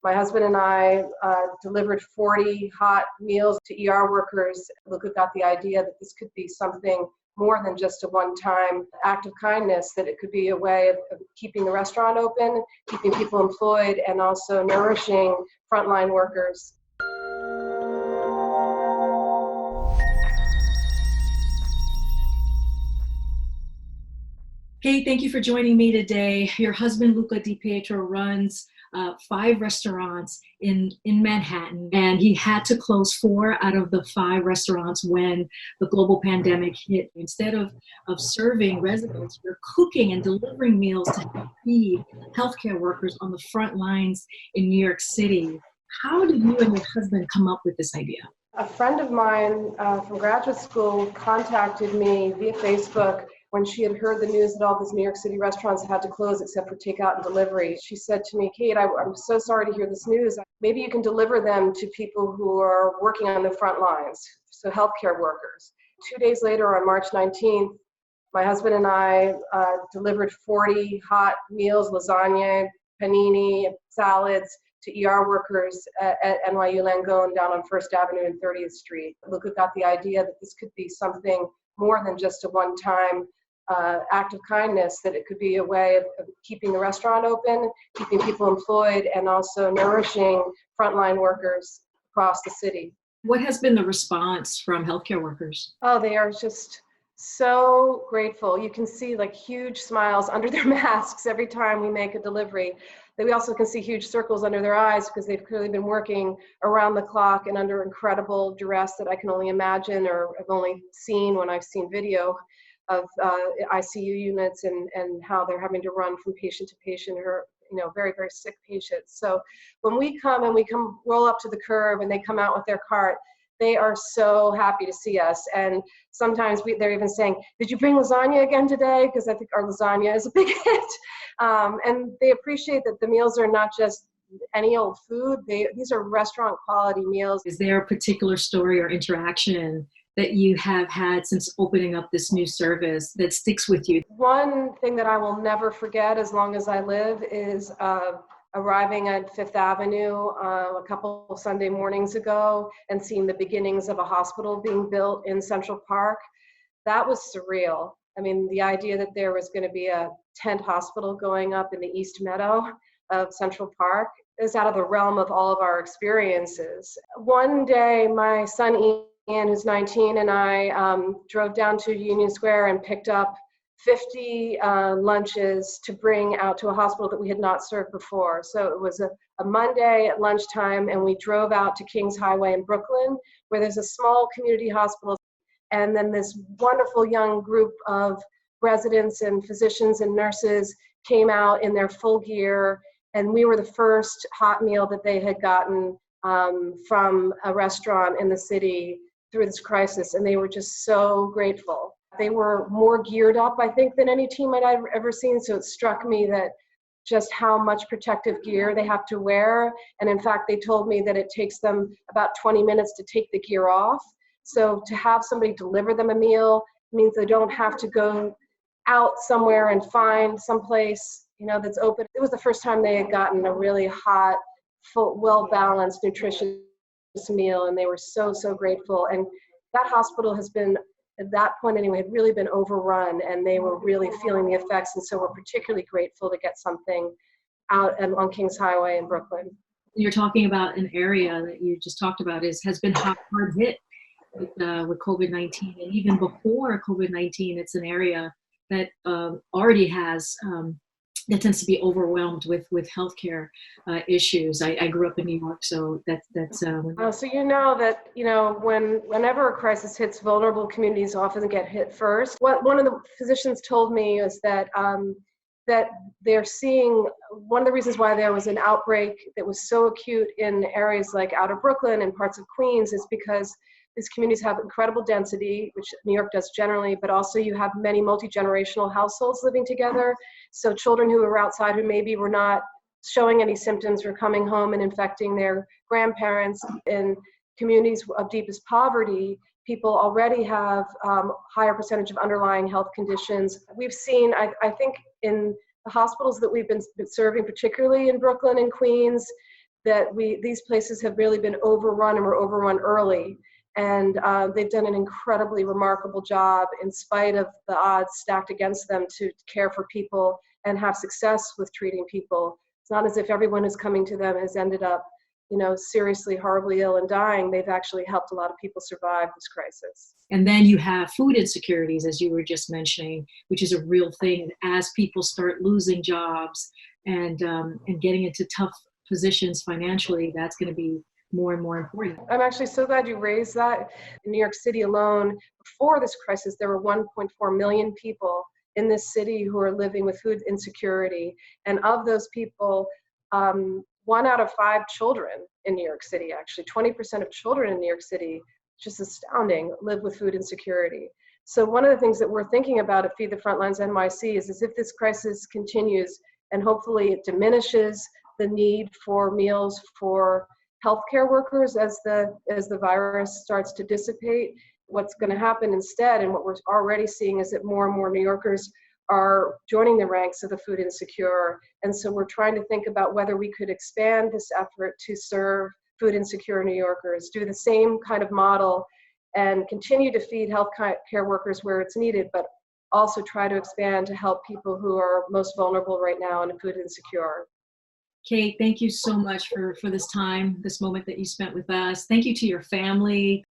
My husband and I delivered 40 hot meals to ER workers. Luca got the idea that this could be something more than just a one-time act of kindness, that it could be a way of keeping the restaurant open, keeping people employed, and also nourishing frontline workers. Kate, thank you for joining me today. Your husband, Luca DiPietro, runs 5 restaurants in Manhattan, and he had to close 4 out of the 5 restaurants when the global pandemic hit. Instead of serving residents, you're cooking and delivering meals to feed healthcare workers on the front lines in New York City. How did you and your husband come up with this idea? A friend of mine from graduate school contacted me via Facebook when she had heard the news that all these New York City restaurants had to close except for takeout and delivery. She said to me, Kate, I'm so sorry to hear this news. Maybe you can deliver them to people who are working on the front lines, so healthcare workers. 2 days later, on March 19th, my husband and I delivered 40 hot meals, lasagna, panini, salads, to ER workers at NYU Langone down on First Avenue and 30th Street. Luca got the idea that this could be something more than just a one-time act of kindness, that it could be a way of keeping the restaurant open, keeping people employed, and also nourishing frontline workers across the city. What has been the response from healthcare workers? Oh, they are just so grateful. You can see like huge smiles under their masks every time we make a delivery. We also can see huge circles under their eyes because they've clearly been working around the clock and under incredible duress that I can only imagine, or have only seen when I've seen video of ICU units and how they're having to run from patient to patient, or very, very sick patients. So when we come roll up to the curb and they come out with their cart, they are so happy to see us. And sometimes they're even saying, did you bring lasagna again today? Because I think our lasagna is a big hit. And they appreciate that the meals are not just any old food. These are restaurant quality meals. Is there a particular story or interaction that you have had since opening up this new service that sticks with you? One thing that I will never forget as long as I live is arriving at Fifth Avenue a couple of Sunday mornings ago and seeing the beginnings of a hospital being built in Central Park. That was surreal. I mean, the idea that there was going to be a tent hospital going up in the East Meadow of Central Park is out of the realm of all of our experiences. One day, my son Ian, who's 19, and I drove down to Union Square and picked up 50 lunches to bring out to a hospital that we had not served before. So it was a Monday at lunchtime, and we drove out to Kings Highway in Brooklyn, where there's a small community hospital. And then this wonderful young group of residents and physicians and nurses came out in their full gear, and we were the first hot meal that they had gotten from a restaurant in the city through this crisis, and they were just so grateful. They were more geared up, I think, than any team I'd ever seen, so it struck me that just how much protective gear they have to wear. And in fact, they told me that it takes them about 20 minutes to take the gear off. So to have somebody deliver them a meal means they don't have to go out somewhere and find someplace, that's open. It was the first time they had gotten a really hot, full, well-balanced, nutritious meal, and they were so, so grateful. And that hospital has been, at that point anyway, had really been overrun, and they were really feeling the effects, and so we're particularly grateful to get something out on Kings Highway in Brooklyn. You're talking about an area that you just talked about has been hard hit with COVID-19, and even before COVID-19, it's an area that already has that tends to be overwhelmed with healthcare issues. I grew up in New York, so that's. So whenever a crisis hits, vulnerable communities often get hit first. What one of the physicians told me is that they're seeing, one of the reasons why there was an outbreak that was so acute in areas like outer Brooklyn and parts of Queens is because these communities have incredible density, which New York does generally, but also you have many multi-generational households living together. So children who are outside who maybe were not showing any symptoms were coming home and infecting their grandparents. In communities of deepest poverty, people already have higher percentage of underlying health conditions. We've seen, I think in the hospitals that we've been serving, particularly in Brooklyn and Queens, that these places have really been overrun, and were overrun early. And they've done an incredibly remarkable job in spite of the odds stacked against them to care for people and have success with treating people. It's not as if everyone who's coming to them has ended up, seriously, horribly ill and dying. They've actually helped a lot of people survive this crisis. And then you have food insecurities, as you were just mentioning, which is a real thing. As people start losing jobs and getting into tough positions financially, that's going to be more and more important. I'm actually so glad you raised that. In New York City alone, before this crisis, there were 1.4 million people in this city who are living with food insecurity. And of those people, 1 out of 5 children in New York City, actually 20% of children in New York City, just astounding, live with food insecurity. So one of the things that we're thinking about at Feed the Frontlines NYC is if this crisis continues and hopefully it diminishes the need for meals for healthcare workers as the virus starts to dissipate, what's going to happen instead, and what we're already seeing, is that more and more New Yorkers are joining the ranks of the food insecure. And so we're trying to think about whether we could expand this effort to serve food insecure New Yorkers, do the same kind of model, and continue to feed healthcare workers where it's needed, but also try to expand to help people who are most vulnerable right now and food insecure. Kate, thank you so much for this time, this moment that you spent with us. Thank you to your family.